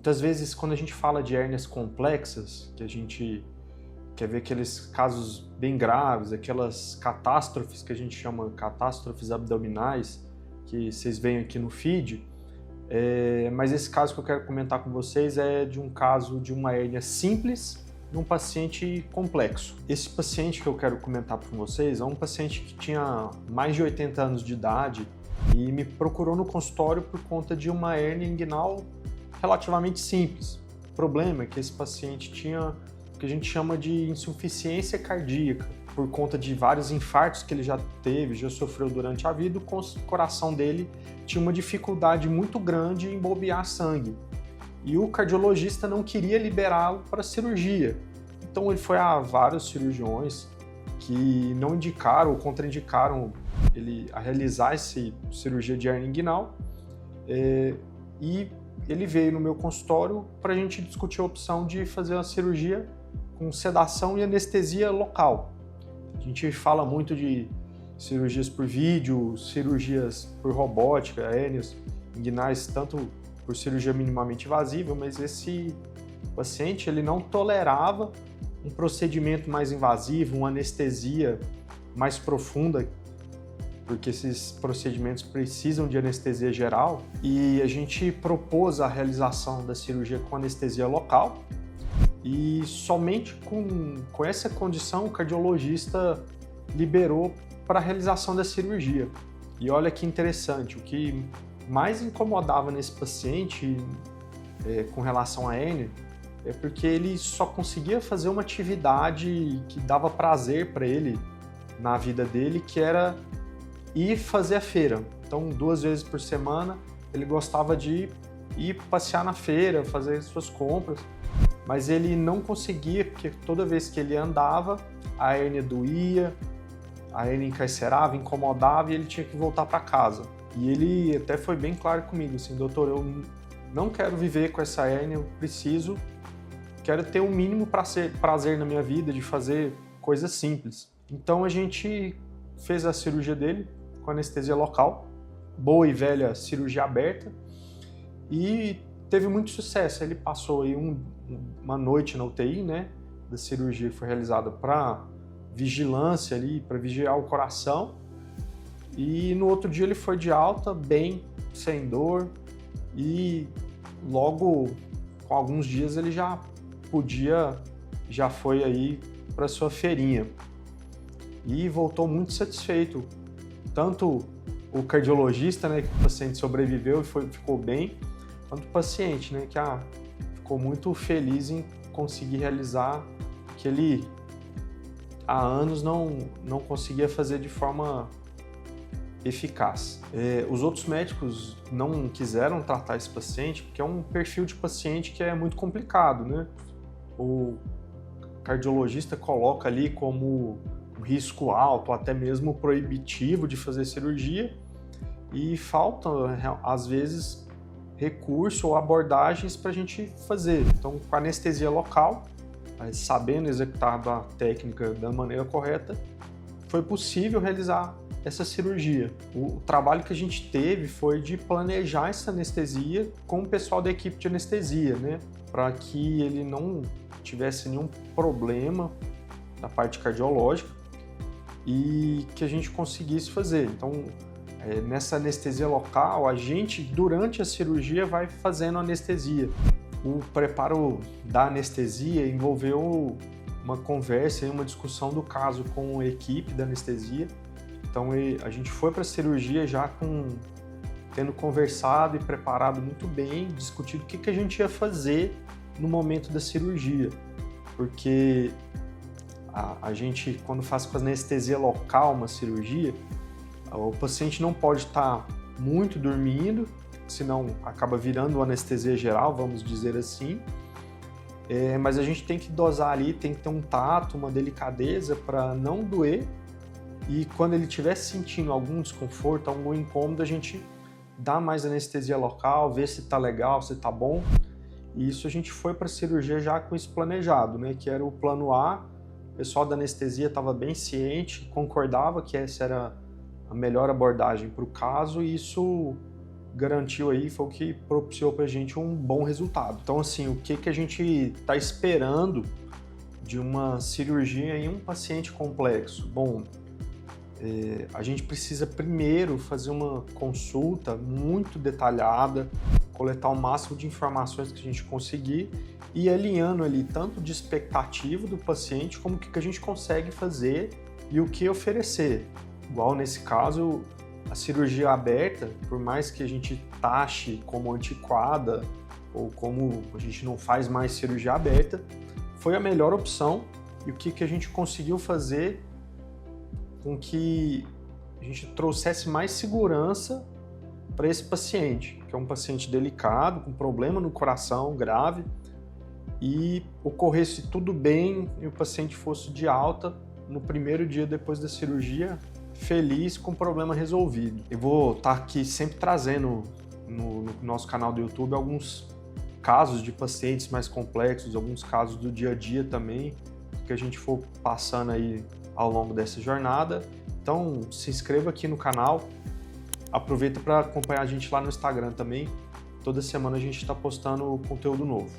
Muitas vezes, quando a gente fala de hérnias complexas, que a gente quer ver aqueles casos bem graves, aquelas catástrofes que a gente chama catástrofes abdominais, que vocês veem aqui no feed, mas esse caso que eu quero comentar com vocês é de um caso de uma hérnia simples num paciente complexo. Esse paciente que eu quero comentar com vocês é um paciente que tinha mais de 80 anos de idade e me procurou no consultório por conta de uma hérnia inguinal relativamente simples. O problema é que esse paciente tinha o que a gente chama de insuficiência cardíaca, por conta de vários infartos que ele já teve, já sofreu durante a vida. O coração dele tinha uma dificuldade muito grande em bombear sangue. E o cardiologista não queria liberá-lo para cirurgia. Então ele foi a vários cirurgiões que não indicaram ou contraindicaram ele a realizar essa cirurgia de hérnia inguinal. E ele veio no meu consultório para a gente discutir a opção de fazer uma cirurgia com sedação e anestesia local. A gente fala muito de cirurgias por vídeo, cirurgias por robótica, hérnias inguinais, tanto por cirurgia minimamente invasiva, mas esse paciente ele não tolerava um procedimento mais invasivo, uma anestesia mais profunda, porque esses procedimentos precisam de anestesia geral, e a gente propôs a realização da cirurgia com anestesia local, e somente com essa condição o cardiologista liberou para a realização da cirurgia. E olha que interessante, o que mais incomodava nesse paciente com relação à hérnia é porque ele só conseguia fazer uma atividade que dava prazer para ele na vida dele, que era ir fazer a feira. Então, 2 vezes por semana ele gostava de ir passear na feira, fazer suas compras, mas ele não conseguia, porque toda vez que ele andava, a hérnia doía, a hérnia encarcerava, incomodava e ele tinha que voltar para casa. E ele até foi bem claro comigo, assim, doutor, eu não quero viver com essa hérnia, eu quero ter o mínimo prazer na minha vida de fazer coisas simples. Então a gente fez a cirurgia dele com anestesia local, boa e velha cirurgia aberta, e teve muito sucesso. Ele passou aí uma noite na UTI, né? Da cirurgia foi realizada para vigilância ali, para vigiar o coração, e no outro dia ele foi de alta, bem, sem dor, e logo com alguns dias ele já foi aí para sua feirinha e voltou muito satisfeito. Tanto o cardiologista, né, que o paciente sobreviveu e ficou bem, quanto o paciente, né, que ficou muito feliz em conseguir realizar o que ele há anos não conseguia fazer de forma eficaz. Os outros médicos não quiseram tratar esse paciente porque é um perfil de paciente que é muito complicado, né? O cardiologista coloca ali como um risco alto, até mesmo proibitivo de fazer cirurgia, e falta, às vezes, recurso ou abordagens para a gente fazer. Então, com anestesia local, sabendo executar a técnica da maneira correta, foi possível realizar essa cirurgia. O trabalho que a gente teve foi de planejar essa anestesia com o pessoal da equipe de anestesia, né, para que ele não tivesse nenhum problema na parte cardiológica e que a gente conseguisse fazer. Então, nessa anestesia local, a gente, durante a cirurgia, vai fazendo anestesia. O preparo da anestesia envolveu uma conversa e uma discussão do caso com a equipe da anestesia. Então, a gente foi para a cirurgia já tendo conversado e preparado muito bem, discutido o que a gente ia fazer no momento da cirurgia. Porque a gente, quando faz com anestesia local uma cirurgia, o paciente não pode estar muito dormindo, senão acaba virando uma anestesia geral, vamos dizer assim. Mas a gente tem que dosar ali, tem que ter um tato, uma delicadeza para não doer. E quando ele estiver sentindo algum desconforto, algum incômodo, a gente dá mais anestesia local, vê se está legal, se está bom. E isso a gente foi para a cirurgia já com isso planejado, né? Que era o plano A. O pessoal da anestesia estava bem ciente, concordava que essa era a melhor abordagem para o caso, e isso garantiu aí, foi o que propiciou pra gente um bom resultado. Então, assim, o que a gente está esperando de uma cirurgia em um paciente complexo? Bom, a gente precisa primeiro fazer uma consulta muito detalhada, coletar o máximo de informações que a gente conseguir e alinhando ali tanto de expectativa do paciente como o que a gente consegue fazer e o que oferecer. Igual nesse caso, a cirurgia aberta, por mais que a gente taxe como antiquada ou como a gente não faz mais cirurgia aberta, foi a melhor opção e o que a gente conseguiu fazer com que a gente trouxesse mais segurança para esse paciente, que é um paciente delicado, com problema no coração grave, e ocorresse tudo bem e o paciente fosse de alta no primeiro dia depois da cirurgia, feliz com o problema resolvido. Eu vou estar aqui sempre trazendo no nosso canal do YouTube alguns casos de pacientes mais complexos, alguns casos do dia a dia também, que a gente for passando aí ao longo dessa jornada. Então se inscreva aqui no canal, aproveita para acompanhar a gente lá no Instagram também. Toda semana a gente está postando conteúdo novo.